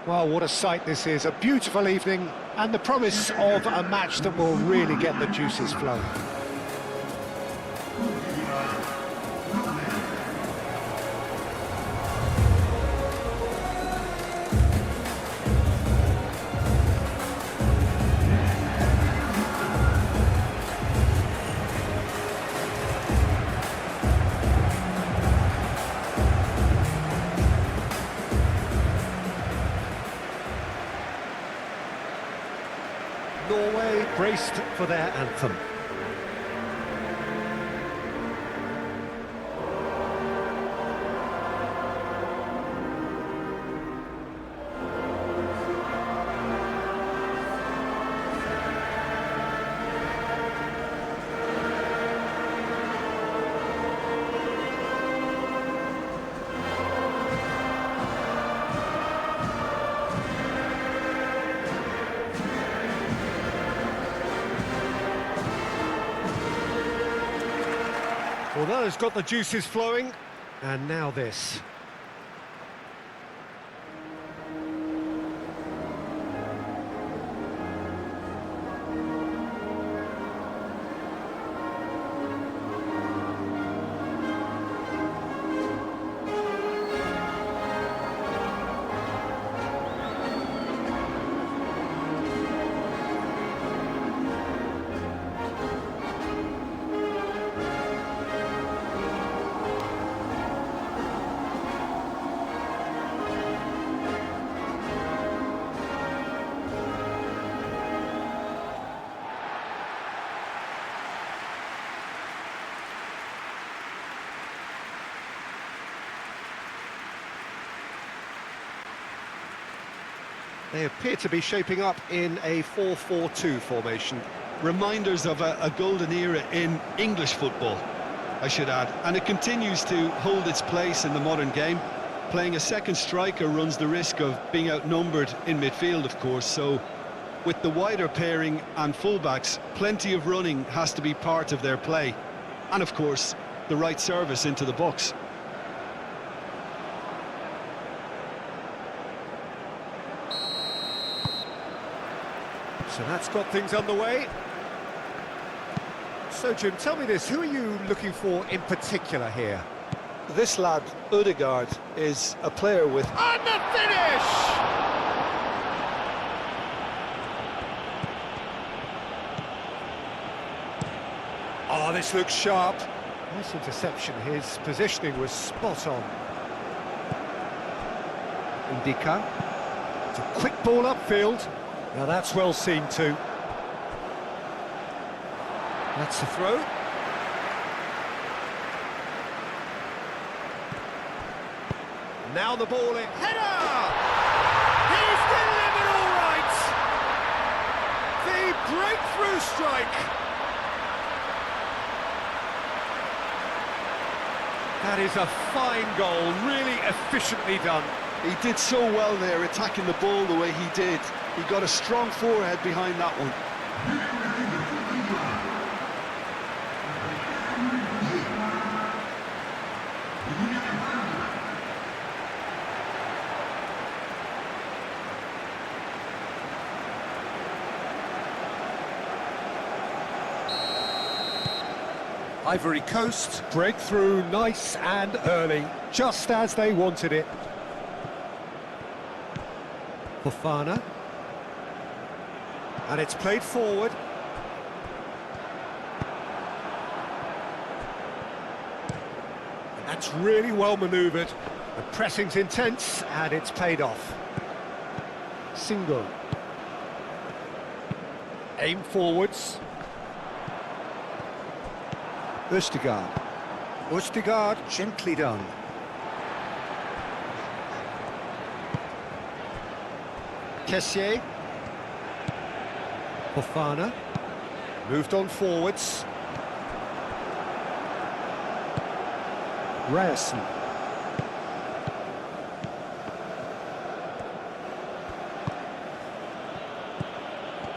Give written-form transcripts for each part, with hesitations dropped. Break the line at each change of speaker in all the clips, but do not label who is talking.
Well, what a sight this is. A beautiful evening and the promise of a match that will really get the juices flowing. Norway braced for their anthem. Well, that has got the juices flowing, and now this. They appear to be shaping up in a 4-4-2 formation.
Reminders of a golden era in English football, I should add. And it continues to hold its place in the modern game. Playing a second striker runs the risk of being outnumbered in midfield, of course. So with the wider pairing and fullbacks, plenty of running has to be part of their play. And of course, the right service into the box.
So that's got things underway. So, Jim, tell me this, who are you looking for in particular here?
This lad, Ødegaard, is a player with...
And the finish! Oh, this looks sharp. Nice interception. His positioning was spot on. Indica. It's a quick ball upfield. Now that's well seen too. That's the throw. Now the ball in. Header! He's delivered all right! The breakthrough strike! That is a fine goal, really efficiently done.
He did so well there, attacking the ball the way he did. He got a strong forehead behind that one.
Ivory Coast, breakthrough nice and early, just as they wanted it. Fofana. And it's played forward. And that's really well manoeuvred. The pressing's intense, and it's paid off. Single. Aim forwards. Ødegaard. Ødegaard, gently done. Kessié. Fofana. Moved on forwards. R.A.N.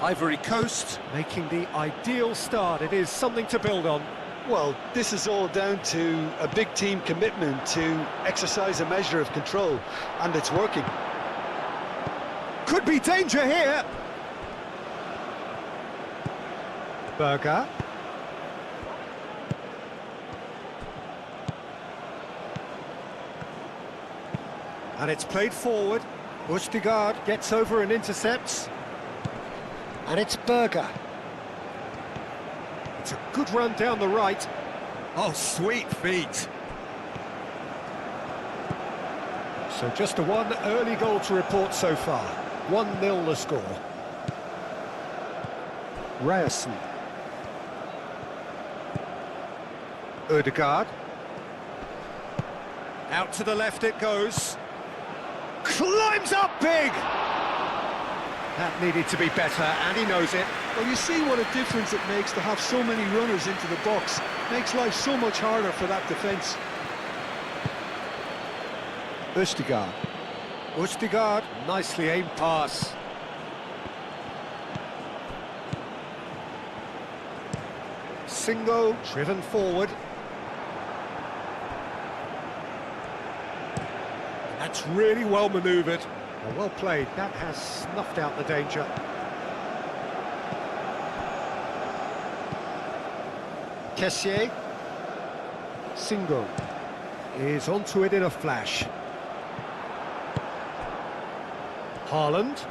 Ivory Coast making the ideal start. It is something to build on.
Well, this is all down to a big team commitment to exercise a measure of control, and it's working.
Could be danger here. Berger. And it's played forward. Østigard gets over and intercepts. And it's Berger. It's a good run down the right. Oh, sweet feet. So just a one early goal to report so far. 1-0 the score. R.A.N. Ødegaard. Out to the left it goes. Climbs up big! That needed to be better, and he knows it.
Well, you see what a difference it makes to have so many runners into the box. Makes life so much harder for that defence.
Østigard. Østigard, nicely aimed pass. Singo, driven forward. That's really well manoeuvred. Well played, that has snuffed out the danger. Kessier. Singo is onto it in a flash. Haaland.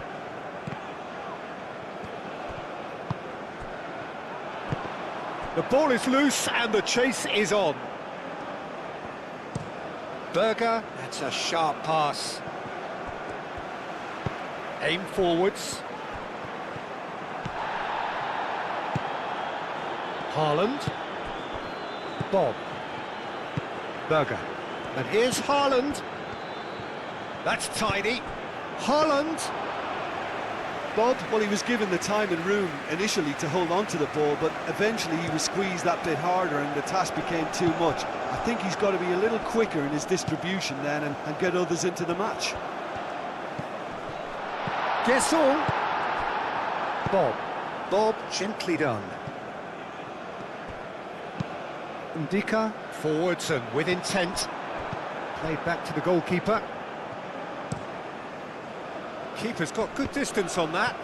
The ball is loose and the chase is on. Berger, that's a sharp pass. Aim forwards. Haaland. Bob. Berger. And here's Haaland. That's tidy. Haaland.
Bob, well, he was given the time and room initially to hold on to the ball, but eventually he was squeezed that bit harder and the task became too much. I think he's got to be a little quicker in his distribution then and get others into the match.
Guessel. Bob, gently done. Ndika, forwards and with intent. Played back to the goalkeeper. Keeper's got good distance on that.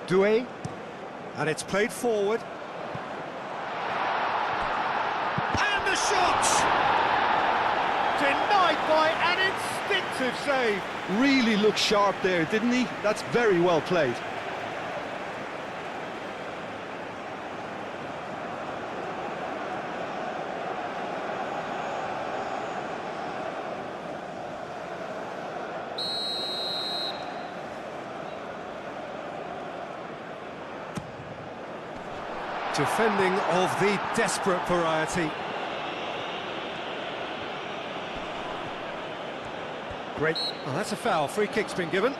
Doué, and it's played forward. And the shot! Denied by an instinctive save.
Really looked sharp there, didn't he? That's very well played.
Defending of the desperate variety. Great. Oh, that's a foul. Free kick's been given.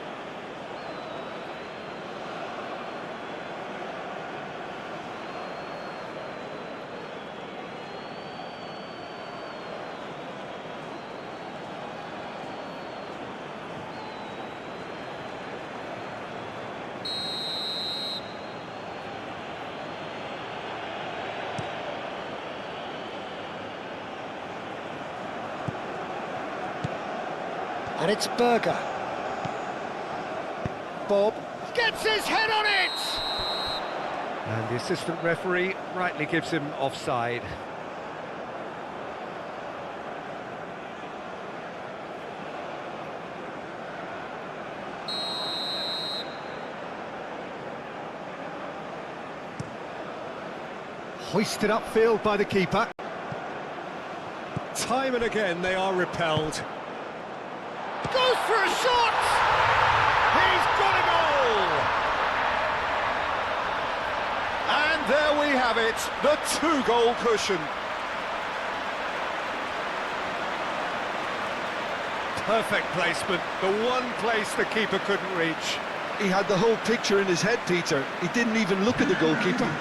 And it's Berger. Bob gets his head on it! And the assistant referee rightly gives him offside. Hoisted upfield by the keeper. Time and again they are repelled. Goes for a shot! He's got a goal! And there we have it, the two-goal cushion. Perfect placement, the one place the keeper couldn't reach.
He had the whole picture in his head, Peter. He didn't even look at the goalkeeper.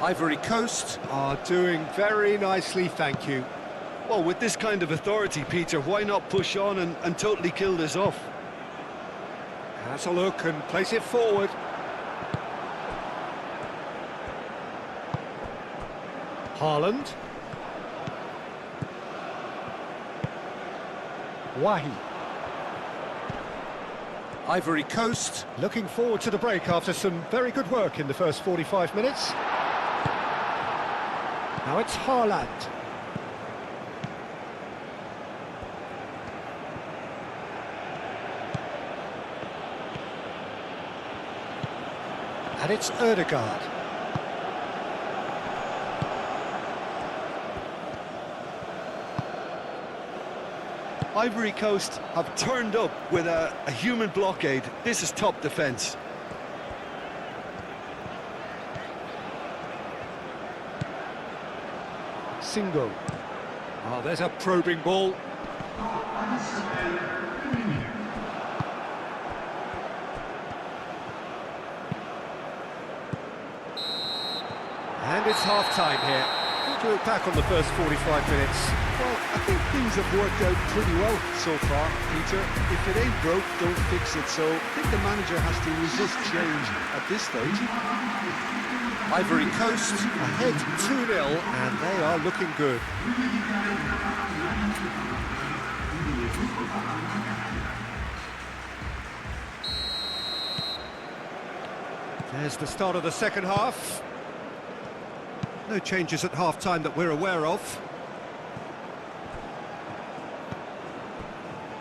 Ivory Coast are doing very nicely, thank you.
Well, with this kind of authority, Peter, why not push on and totally kill this off?
Has a look and place it forward. Haaland. Wahi. Ivory Coast looking forward to the break after some very good work in the first 45 minutes. Now it's Haaland. And it's Ødegaard.
Ivory Coast have turned up with a human blockade. This is top defence.
Single. Oh, there's a probing ball. And it's half-time here. What do you look back on the first 45 minutes?
Well, I think things have worked out pretty well so far, Peter. If it ain't broke, don't fix it. So I think the manager has to resist change at this stage.
Ivory Coast ahead 2-0, and they are looking good. There's the start of the second half. No changes at half-time that we're aware of.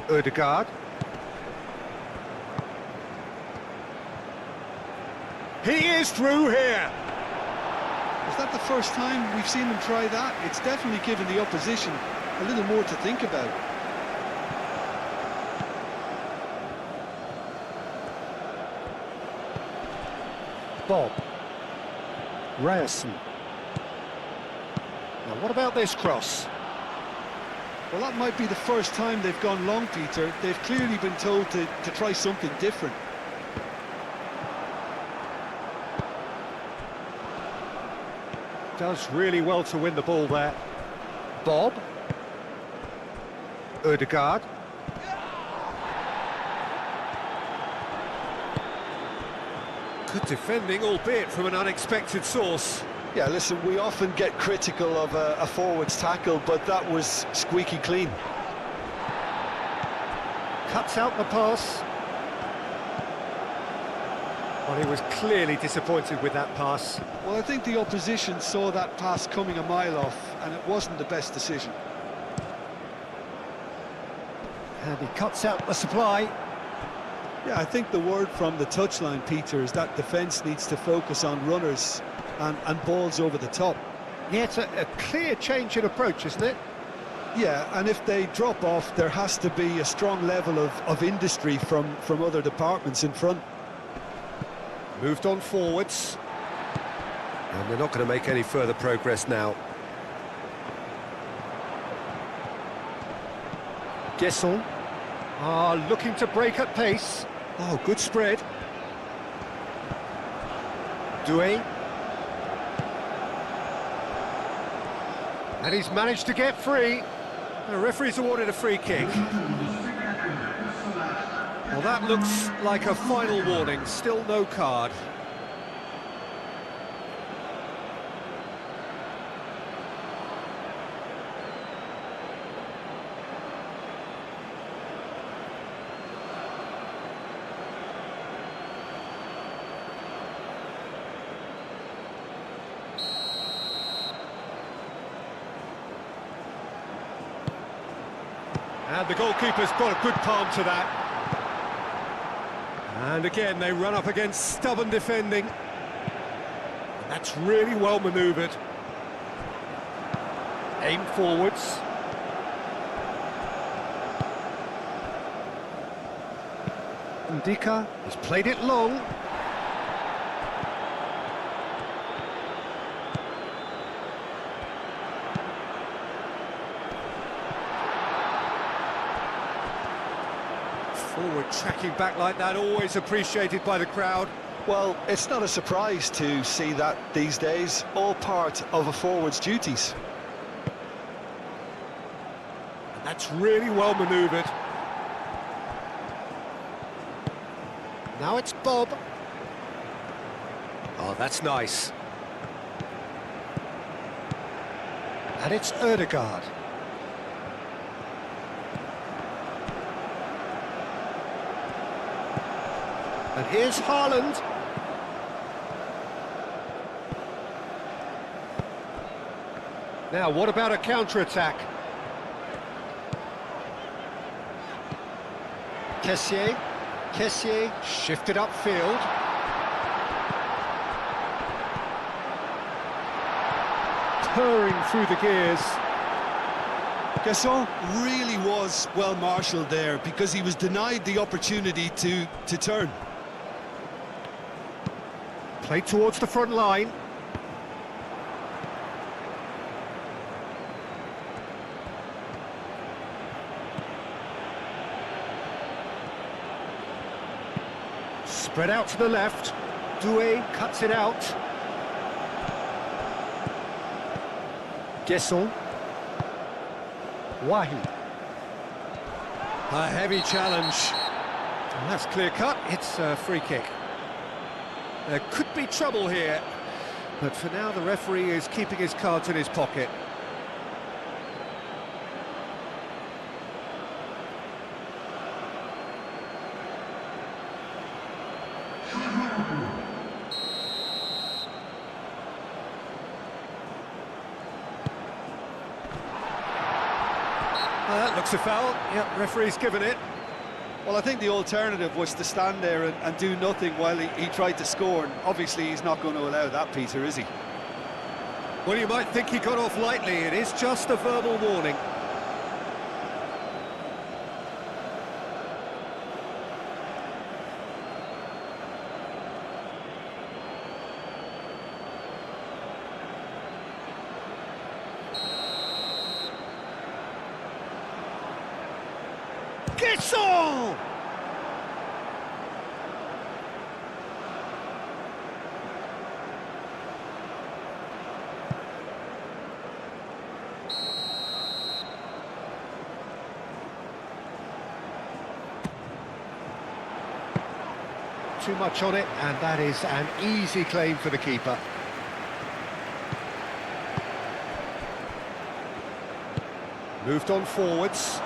Ødegaard. He is through here.
Is that the first time we've seen them try that? It's definitely given the opposition a little more to think about.
Bob. R.A.N. Now what about this cross?
Well, that might be the first time they've gone long, Peter. They've clearly been told to try something different.
Does really well to win the ball there. Bob. Ødegaard. Good defending, albeit from an unexpected source.
Yeah, listen, we often get critical of a forward's tackle, but that was squeaky clean.
Cuts out the pass. Well, he was clearly disappointed with that pass.
Well, I think the opposition saw that pass coming a mile off, and it wasn't the best decision.
And he cuts out the supply.
Yeah, I think the word from the touchline, Peter, is that defence needs to focus on runners and balls over the top.
Yeah, it's a clear change in approach, isn't it?
Yeah, and if they drop off, there has to be a strong level of industry from other departments in front.
Moved on forwards. And they're not going to make any further progress now. Gesson. Looking to break at pace. Oh, good spread. Doué. And he's managed to get free. The referee's awarded a free kick. Well, that looks like a final warning. Still no card. And the goalkeeper's got a good palm to that. And again, they run up against stubborn defending. And that's really well manoeuvred. Aim forwards. Ndika has played it long. Forward tracking back like that, always appreciated by the crowd.
Well, it's not a surprise to see that these days, all part of a forward's duties.
And that's really well manoeuvred. Now it's Bob. Oh, that's nice. And it's Ødegaard. And here's Haaland. Now, what about a counter-attack? Kessié shifted upfield. Purring through the gears.
Gasson really was well marshalled there because he was denied the opportunity to turn.
Played towards the front line. Spread out to the left. Doué cuts it out. Gesson. Wahi. A heavy challenge. And that's clear cut. It's a free kick. There could be trouble here, but for now the referee is keeping his cards in his pocket. That looks a foul. Yep, referee's given it.
Well, I think the alternative was to stand there and do nothing while he tried to score, and obviously he's not going to allow that, Peter, is he?
Well, you might think he got off lightly. It is just a verbal warning. Gesson! Too much on it, and that is an easy claim for the keeper. Moved on forwards.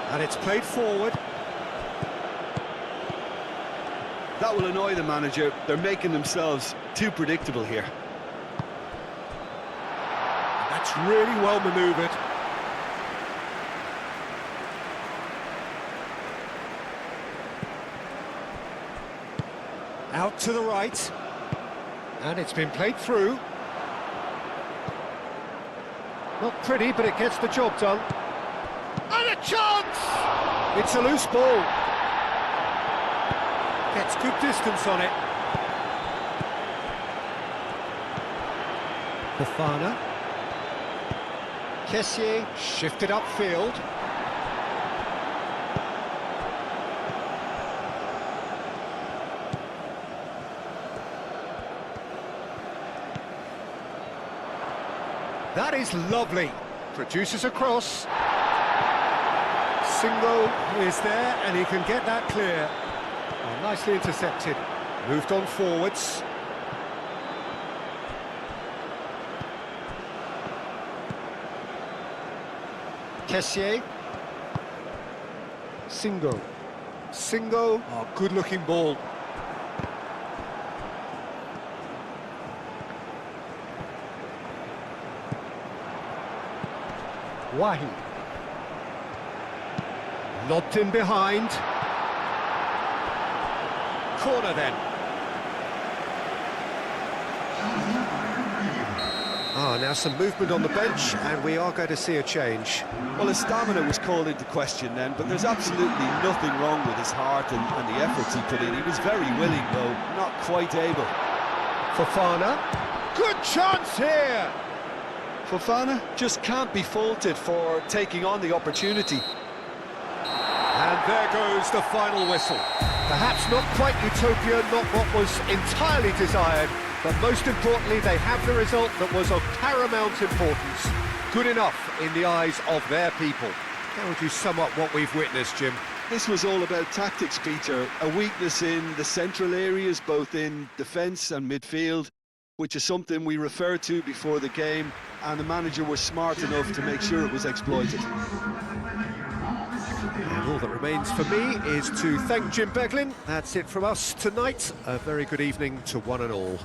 And it's played forward.
That will annoy the manager. They're making themselves too predictable here.
And that's really well manoeuvred. Out to the right. And it's been played through. Not pretty, but it gets the job done. And a chance! It's a loose ball. Gets good distance on it. Fofana. Kessié shifted upfield. That is lovely. Produces a cross. Singo is there, and he can get that clear. Oh, nicely intercepted. Moved on forwards. Kessié. Singo. Oh, good-looking ball. Wahi. Lobbed in behind. Corner then. Now some movement on the bench, and we are going to see a change.
Well, his stamina was called into question then, but there's absolutely nothing wrong with his heart and the efforts he put in. He was very willing, though not quite able.
Fofana. Good chance here!
Fofana just can't be faulted for taking on the opportunity.
And there goes the final whistle. Perhaps not quite utopia, not what was entirely desired, but most importantly, they have the result that was of paramount importance. Good enough in the eyes of their people. How would you sum up what we've witnessed, Jim?
This was all about tactics, Peter. A weakness in the central areas, both in defence and midfield, which is something we referred to before the game, and the manager was smart enough to make sure it was exploited.
And all that remains for me is to thank Jim Beglin. That's it from us tonight. A very good evening to one and all.